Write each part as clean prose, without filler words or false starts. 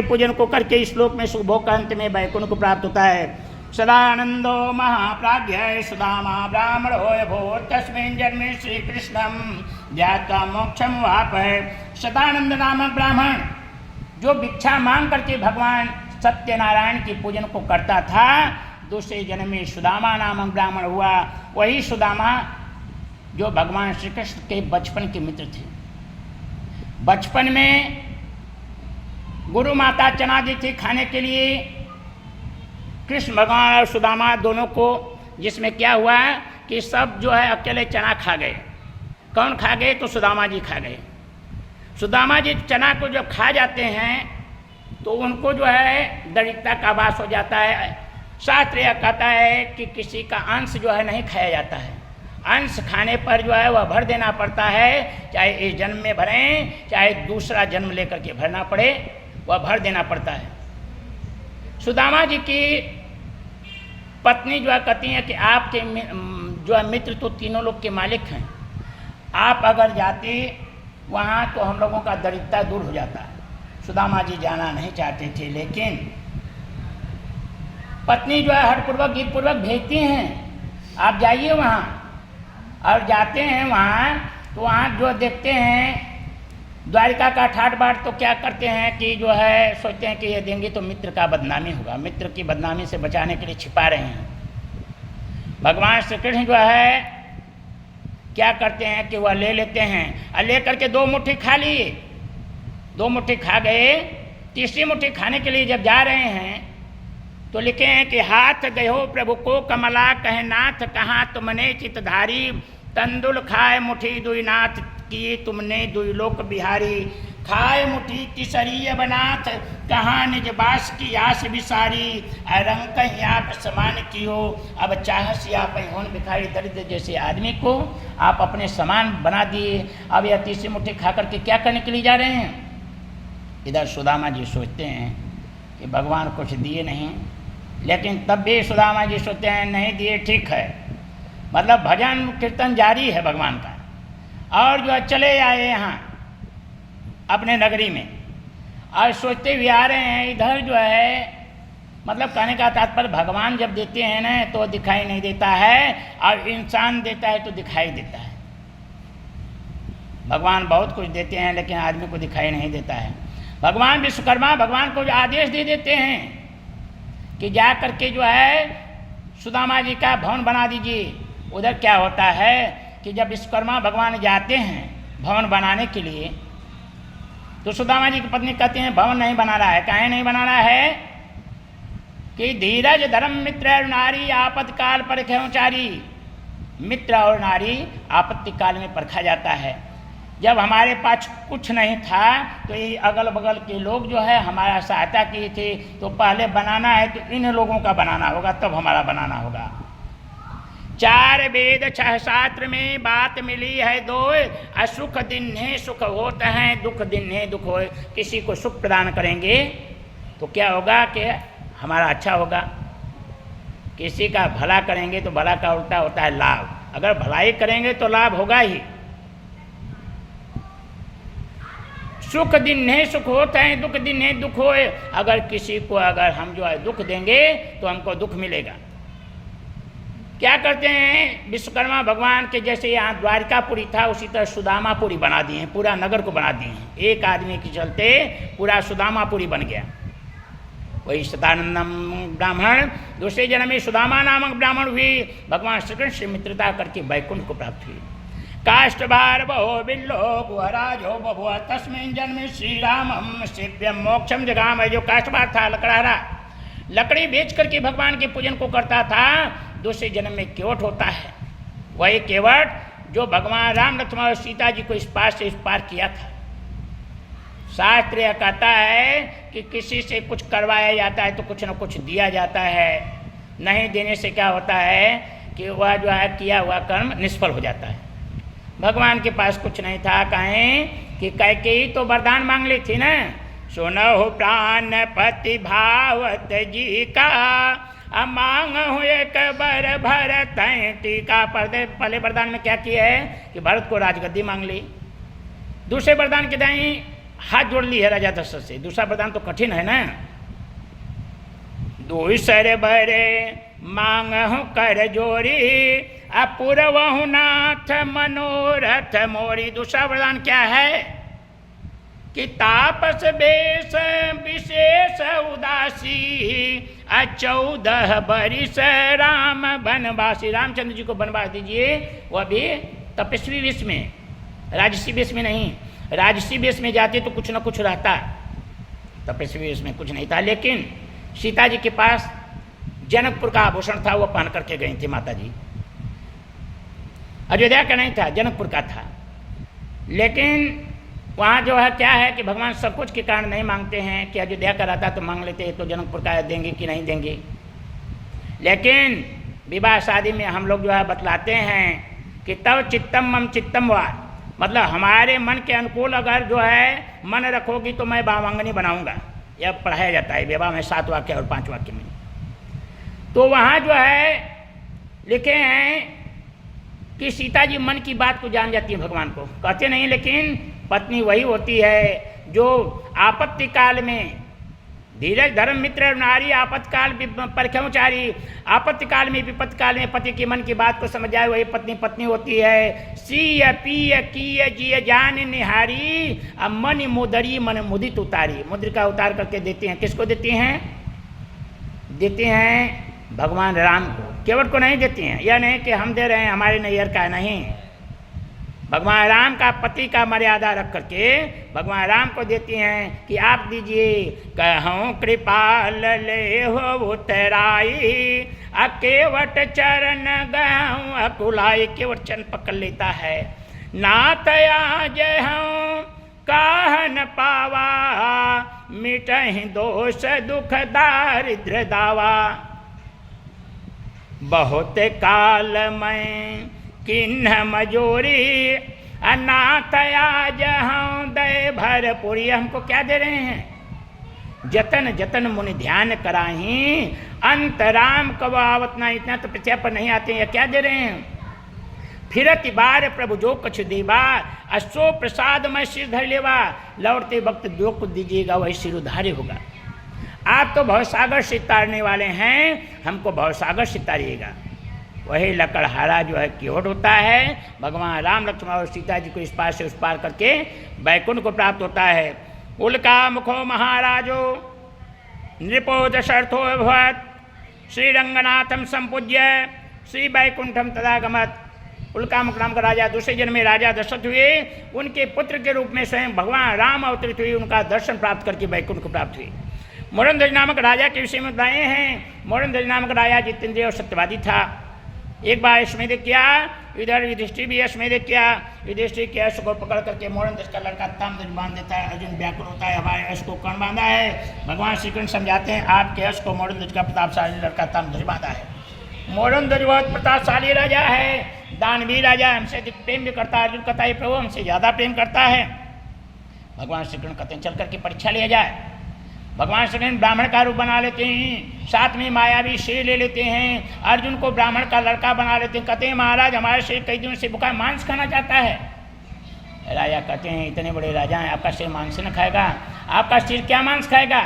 पूजन को करके इस श्लोक में सुभोग का अंत में वैकुंठ को प्राप्त होता है। सदानंदो महाप्राज्ञ सुदामा ब्राह्मणो भूत् तस्मिन् जन्मे श्री कृष्णम ज्ञात्वा मोक्षम वापय। सदानंद नामक ब्राह्मण जो भिक्षा मांग करके भगवान सत्यनारायण की पूजन को करता था, दूसरे जन्म में सुदामा नामक ब्राह्मण हुआ। वही सुदामा जो भगवान श्री कृष्ण के बचपन के मित्र थे। बचपन में गुरु माता चना दी थी खाने के लिए कृष्ण भगवान और सुदामा दोनों को, जिसमें क्या हुआ कि सब जो है अकेले चना खा गए। कौन खा गए? तो सुदामा जी खा गए। सुदामा जी चना को जब खा जाते हैं तो उनको जो है दरिद्रता का आभास हो जाता है। शास्त्र यह कहता है कि किसी का अंश जो है नहीं खाया जाता है। अंश खाने पर जो है वह भर देना पड़ता है, चाहे इस जन्म में भरें चाहे दूसरा जन्म लेकर के भरना पड़े, वह भर देना पड़ता है। सुदामा जी की पत्नी जो है कहती है कि आपके जो है मित्र तो तीनों लोग के मालिक हैं, आप अगर जाते वहाँ तो हम लोगों का दरिद्रता दूर हो जाता है। सुदामा जी जाना नहीं चाहते थे, लेकिन पत्नी जो है हठपूर्वक गीतपूर्वक भेजती हैं, आप जाइए वहाँ। और जाते हैं वहाँ तो वहाँ जो देखते हैं द्वारिका का ठाट बाट, तो क्या करते हैं कि जो है सोचते हैं कि ये देंगे तो मित्र का बदनामी होगा, मित्र की बदनामी से बचाने के लिए छिपा रहे हैं। भगवान श्री कृष्ण जो है क्या करते हैं कि वह ले लेते हैं और ले करके 2 मुट्ठी खा लिए। 2 मुट्ठी खा गए। तीसरी मुट्ठी खाने के लिए जब जा रहे हैं तो लिखे हैं कि हाथ गयो प्रभु को कमला कहे नाथ, कहाँ तुमने चितधारी, तंदुल खाए मुठी दुई नाथ, किए तुमने दुई लोक बिहारी, खाए मुठी तिसरी बनाथ, कहाँ निज बास की आस बिसारी, रंग कहीं आप समान की हो। अब चाहसी आप होन भिखारी दरिद्र जैसे आदमी को आप अपने समान बना दिए। अब यह तीसरी मुट्ठी खा करके क्या करने के लिए जा रहे हैं? इधर सुदामा जी सोचते हैं कि भगवान कुछ दिए नहीं, लेकिन तब भी सुदामा जी सोचते हैं नहीं दिए ठीक है, मतलब भजन कीर्तन जारी है भगवान का। और जो चले आए यहाँ अपने नगरी में और सोचते हुए आ रहे हैं। इधर जो है मतलब कहने का तात्पर्य भगवान जब देते हैं ना तो दिखाई नहीं देता है, और इंसान देता है तो दिखाई देता है। भगवान बहुत कुछ देते हैं लेकिन आदमी को दिखाई नहीं देता है। भगवान विश्वकर्मा भगवान को आदेश दे देते हैं कि जा करके जो है सुदामा जी का भवन बना दीजिए। उधर क्या होता है कि जब विश्वकर्मा भगवान जाते हैं भवन बनाने के लिए तो सुदामा जी की पत्नी कहती हैं भवन नहीं बना रहा है। काहे नहीं बना रहा है? कि धीरज धर्म मित्र और नारी आपत्ति काल परखेचारी। मित्र और नारी आपत्ति काल में परखा जाता है। जब हमारे पास कुछ नहीं था तो ये अगल बगल के लोग जो है हमारा सहायता किए थे, तो पहले बनाना है तो इन लोगों का बनाना होगा, तब हमारा बनाना होगा। 4 वेद 6 शास्त्र में बात मिली है 2, असुख दिन है सुख होते हैं, दुख दिन है दुख हो। किसी को सुख प्रदान करेंगे तो क्या होगा कि हमारा अच्छा होगा, किसी का भला करेंगे तो भला का उल्टा होता है लाभ। अगर भलाई करेंगे तो लाभ होगा ही। सुख दिन है सुख होते हैं, दुख दिन है दुख होए। अगर किसी को अगर हम जो है दुख देंगे तो हमको दुख मिलेगा। क्या करते हैं विश्वकर्मा भगवान के जैसे यहाँ द्वारिकापुरी था उसी तरह सुदामापुरी बना दिए हैं, पूरा नगर को बना दिए हैं। एक आदमी के चलते पूरा सुदामापुरी बन गया। वही सदानंदम ब्राह्मण दूसरे जन्म में सुदामा नामक ब्राह्मण हुई, भगवान श्री कृष्ण से मित्रता करके वैकुंठ को प्राप्त हुई। काष्ठभार बहो बिल्लो गुहराजो बभुआ तस्मिन् जन्मे श्री रामम शिव्यम मोक्षम जगाम। जो काष्ठभार था लकड़हारा, लकड़ी बेच करके भगवान के पूजन को करता था, दूसरे जन्म में केवट होता है। वही केवट जो भगवान राम लक्ष्मण और सीता जी को इस पार से इस पार किया था। शास्त्र यह कहता है कि किसी से कुछ करवाया जाता है तो कुछ न कुछ दिया जाता है, नहीं देने से क्या होता है कि वह जो है किया हुआ कर्म निष्फल हो जाता है। भगवान के पास कुछ नहीं था, कहें कि कैकेयी तो वरदान मांग ली थी ना, सुनहु प्राण पति भावत जी का, मांग हुए बर भरत टीका। पहले वरदान में क्या किया है कि भरत को राजगद्दी मांग ली। दूसरे वरदान के दाई हाथ जोड़ ली है राजा दशरथ से। दूसरा वरदान तो कठिन है ना। दूसर बरे मांगहु कर जोरी अपूर्वहु नाथ मनोरथ मोरी। दूसरा वरदान क्या है कि तापस बेश विशेष उदासी 14 बरिस राम बनवासी। रामचंद्र जी को बनवास दीजिए, वह भी तपस्वी वेश में, राजसी वेश में नहीं। राजसी वेश में जाते तो कुछ न कुछ रहता, तपस्वी वेश में कुछ नहीं था। लेकिन सीता जी के पास जनकपुर का आभूषण था, वो पहन करके गई थी माता जी। अयोध्या का नहीं था, जनकपुर का था। लेकिन वहाँ जो है क्या है कि भगवान सब कुछ के कारण नहीं मांगते हैं कि अयोध्या का रहता तो मांग लेते, तो जनकपुर का देंगे कि नहीं देंगे। लेकिन विवाह शादी में हम लोग जो है बतलाते हैं कि तब चित्तम मम चित्तम वा, मतलब हमारे मन के अनुकूल अगर जो है मन रखोगी तो मैं बावांगनी बनाऊंगा। यह पढ़ाया जाता है विवाह में 7 वाक्य और 5 वाक्य में। तो वहाँ जो है लिखे हैं कि सीता जी मन की बात को जान जाती है, भगवान को कहते नहीं। लेकिन पत्नी वही होती है जो आपत्ति काल में धीरज धर्म मित्र नारी आपत्तिकाल परख्यमचारी, आपत्ति काल में विपत्ति काल में पति के मन की बात को समझ जाए, वही पत्नी पत्नी होती है। सीय पीय कीय जिय जान निहारी अब मन मुदरी मन मुदित उतारी। मुद्रिका उतार करके देते हैं, किसको देते हैं? देते हैं भगवान राम को, केवट को नहीं देते हैं। यह नहीं कि हम दे रहे हैं हमारे नैयर का, नहीं। भगवान राम का पति का मर्यादा रख करके भगवान राम को देती हैं कि आप दीजिए। कहूँ कृपाल ले हो उतराई केवट चरण गहूँ अकुलाई। केवट चरण पकड़ लेता है। नाथ आज हूँ कहन पावा मिटहि दोष दुख दारिद्र दावा। बहुत काल में किन्ह मजोरी अनाथ आज हूँ दय भरपुरी। हमको क्या दे रहे हैं? जतन जतन मुनि ध्यान कराही अंतराम कवावत ना। इतना तपस्या पर नहीं आते हैं, क्या दे रहे हैं? फिरति बार प्रभु जो कछु देवा अशो प्रसाद में सिर धर लेवा। लौटते वक्त जो कुछ दीजिएगा वही सिर उधारी होगा। आप तो भवसागर से तारने वाले हैं, हमको भवसागर से तारिएगा। वही लकड़हारा जो है केवट होता है। भगवान राम लक्ष्मण और सीता जी को इस पार से उस पार करके बैकुंठ को प्राप्त होता है। उल्का मुखो महाराजो नृपो दशरथो भवत श्री रंगनाथम संपूज्य श्री बैकुंठम तदागमत। उल्का मुख नाम का राजा दूसरे जन्म में राजा दशरथ हुए। उनके पुत्र के रूप में स्वयं भगवान राम अवतरित हुए, उनका दर्शन प्राप्त करके बैकुंठ को प्राप्त हुए। मोरनध्वज नामक राजा के विषय में बताए हैं। मोरनध्वज नामक राजा जितेंद्रिय और सत्यवादी था। एक बार अश्वमेध किया, इधर युधिष्ठिर भी अश्वमेध किया। युधिष्ठिर के यश को पकड़ करके मोरनध्वज का लड़का ताम्रध्वज बांध देता है। अर्जुन व्याकुल होता है, हमारे यश को कौन बांधा है? भगवान श्री कृष्ण समझाते हैं आपके यश को मोरनध्वज का प्रतापशाली लड़का ताम्रध्वज बांधा है। मोरनध्वज बहुत प्रतापशाली राजा है, दानवीर राजा, हमसे अधिक प्रेम भी करता है। अर्जुन कहता है प्रभु हमसे ज़्यादा प्रेम करता है। भगवान श्री कृष्ण कहते हैं चल करके परीक्षा लिया जाए। भगवान श्री कृष्ण ब्राह्मण का रूप बना लेते हैं, साथ में मायावी शेर ले लेते हैं। अर्जुन को ब्राह्मण का लड़का बना लेते हैं। कहते हैं महाराज हमारा शेर कई दिनों से भूखा मांस खाना चाहता है। राजा कहते हैं इतने बड़े राजा हैं, आपका शेर मांस न खाएगा? आपका शेर क्या मांस खाएगा?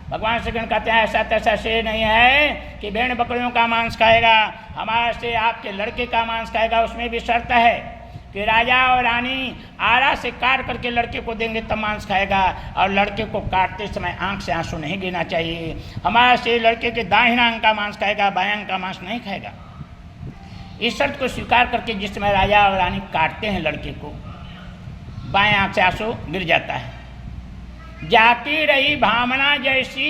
भगवान श्री कृष्ण कहते हैं ऐसा तैसा शेर नहीं है कि भेड़ बकरियों का मांस खाएगा। हमारा शेर आपके लड़के का मांस खाएगा। उसमें भी शर्त है कि राजा और रानी आरा से काट करके लड़के को देंगे तब मांस खाएगा, और लड़के को काटते समय आंख से आंसू नहीं गिरना चाहिए। हमारा शेर लड़के के दाहिना अंग का मांस खाएगा, बायां अंग का मांस नहीं खाएगा। इस शर्त को स्वीकार करके जिस समय राजा और रानी काटते हैं लड़के को, बाएं आंख से आंसू गिर जाता है। जाती रही भावना जैसी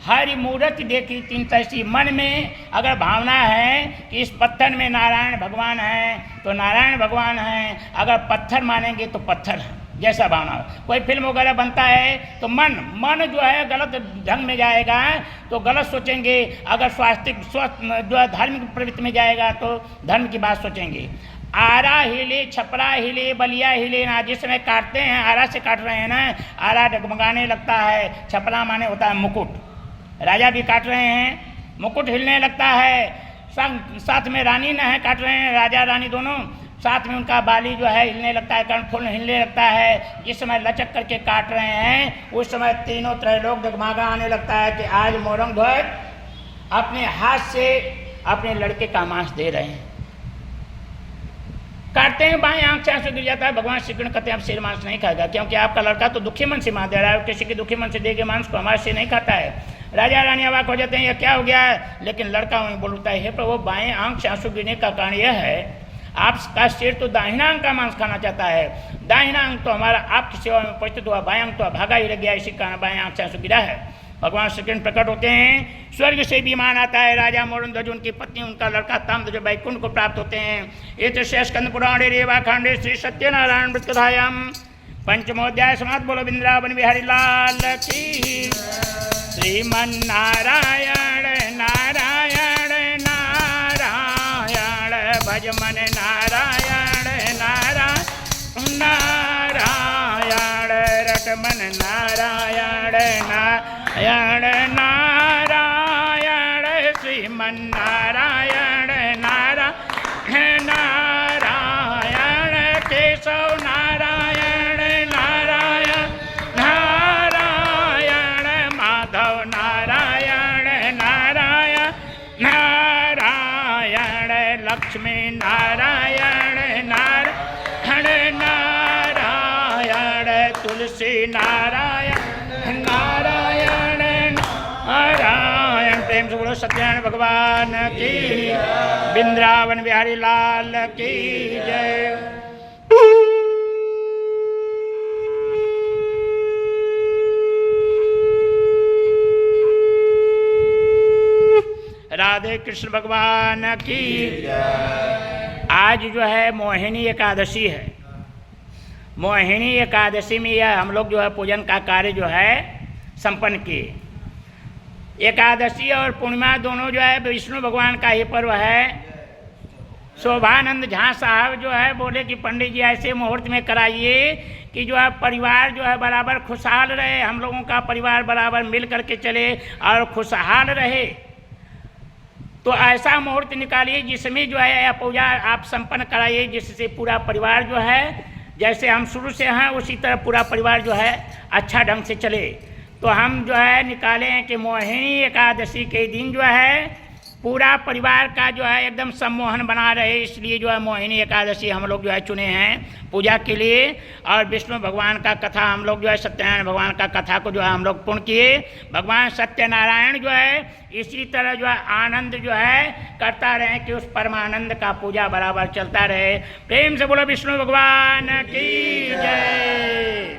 हरि मूर्ति देखी तीन तैसी। मन में अगर भावना है कि इस पत्थर में नारायण भगवान हैं तो नारायण भगवान हैं, अगर पत्थर मानेंगे तो पत्थर है, जैसा भावना हो। कोई फिल्म वगैरह बनता है तो मन जो है गलत ढंग में जाएगा तो गलत सोचेंगे। अगर स्वास्थ्य जो है धार्मिक प्रवृत्ति में जाएगा तो धर्म की बात सोचेंगे। आरा हिले छपरा हिले बलिया हिले ना। जिस समय काटते हैं आरा से काट रहे हैं ना, आरा डगमगाने लगता है। छपरा माने होता है मुकुट। राजा भी काट रहे हैं, मुकुट हिलने लगता है। साथ में रानी न है, काट रहे हैं राजा रानी दोनों, साथ में उनका बाली जो है हिलने लगता है, कर्णफूल हिलने लगता है। जिस समय लचक करके काट रहे हैं उस समय तीनों त्रैलोक डगमगा आने लगता है कि आज मोरंग ध्वज अपने हाथ से अपने लड़के का मांस दे रहे हैं। काटते हैं, बाएं आंख से आंसू गिर जाता है। भगवान श्री कृष्ण कहते हैं अब शेर मांस नहीं खाएगा, क्योंकि आपका लड़का तो दुखी मन से मांस दे रहा है, किसी के दुखी मन से देगे मांस को हमारे से नहीं खाता है। राजा रानी अवाक हो जाते हैं, यह क्या हो गया है? लेकिन लड़का वहीं बोलता है, हे प्रभु, बाएं आंख से आंसू गिरने का कारण यह है आपका शेर तो दाहिना अंग का मांस खाना चाहता है, दाहिना अंग तो हमारा आपकी सेवा में परिचित हुआ, बाएं अंग तो भागा ही रह गया, इसी कारण बाएं आंख से आंसू गिरा है। भगवान श्री कृष्ण प्रकट होते हैं, स्वर्ग से विमान आता है, राजा मोरंध्वज, उनकी पत्नी, उनका लड़का ताम्रध्वज वैकुंठ को प्राप्त होते हैं। ये स्कंद पुराणे रेवाखंडे श्री सत्यनारायण वृत्तधायाम पंचमोध्याय समाप्त। बोलो वृंदावन बिहारी लाल की। श्रीमन्नारायण नारायण नारायण भज मन नारायण नारायण नारायण रटमन नारायण नारायण नारायण श्रीमन्नारायण नारायण नारायण केशव नारायण नारायण नारायण माधव नारायण नारायण नारायण लक्ष्मी नारायण नारायण नारायण तुलसी नारायण नारायण नारायण। प्रेम से बोलो सत्यनारायण भगवान की, वृंदावन बिहारी लाल की जय। राधे कृष्ण भगवान की। आज जो है मोहिनी एकादशी है। मोहिनी एकादशी में यह हम लोग जो है पूजन का कार्य जो है संपन्न किए। एकादशी और पूर्णिमा दोनों जो है विष्णु भगवान का ही पर्व है। शोभानंद झा साहब जो है बोले कि पंडित जी ऐसे मुहूर्त में कराइए कि जो है परिवार जो है बराबर खुशहाल रहे, हम लोगों का परिवार बराबर मिल करके चले और खुशहाल रहे। तो ऐसा मुहूर्त निकालिए जिसमें जो है पूजा आप संपन्न कराइए, जिससे पूरा परिवार जो है जैसे हम शुरू से हैं उसी तरह पूरा परिवार जो है अच्छा ढंग से चले। तो हम जो है निकाले हैं कि मोहिनी एकादशी के दिन जो है पूरा परिवार का जो है एकदम सम्मोहन बना रहे, इसलिए जो है मोहिनी एकादशी हम लोग जो है चुने हैं पूजा के लिए। और विष्णु भगवान का कथा हम लोग जो है सत्यनारायण भगवान का कथा को जो है हम लोग पूर्ण किए। भगवान सत्यनारायण जो है इसी तरह जो है आनंद जो है करता रहे कि उस परमानंद का पूजा बराबर चलता रहे। प्रेम से बोलो विष्णु भगवान की जय।